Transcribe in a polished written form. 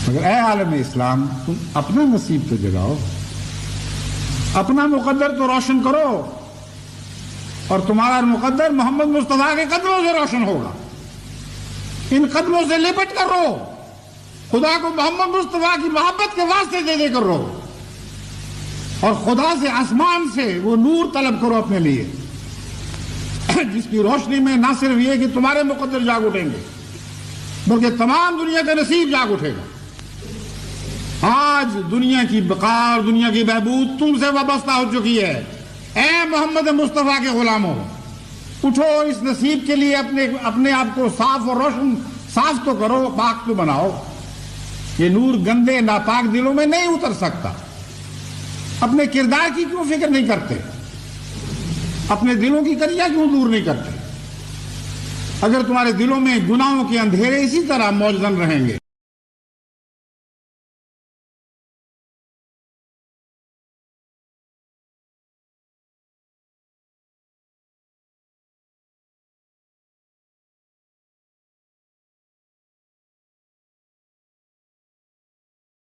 مگر اے عالم اسلام، تم اپنا نصیب تو جگاؤ، اپنا مقدر تو روشن کرو، اور تمہارا مقدر محمد مصطفیٰ کے قدموں سے روشن ہوگا۔ ان قدموں سے لپٹ کر رو، خدا کو محمد مصطفیٰ کی محبت کے واسطے دے دے کر رو، اور خدا سے آسمان سے وہ نور طلب کرو اپنے لیے، جس کی روشنی میں نہ صرف یہ کہ تمہارے مقدر جاگ اٹھیں گے بلکہ تمام دنیا کا نصیب جاگ اٹھے گا۔ آج دنیا کی بقا اور دنیا کی بہبود تم سے وابستہ ہو چکی ہے۔ اے محمد مصطفیٰ کے غلاموں، اٹھو، اس نصیب کے لیے اپنے آپ کو صاف اور روشن، صاف تو کرو، پاک تو بناؤ۔ یہ نور گندے ناپاک دلوں میں نہیں اتر سکتا۔ اپنے کردار کی کیوں فکر نہیں کرتے؟ اپنے دلوں کی کریا کیوں دور نہیں کرتے؟ اگر تمہارے دلوں میں گناہوں کے اندھیرے اسی طرح موجزن رہیں گے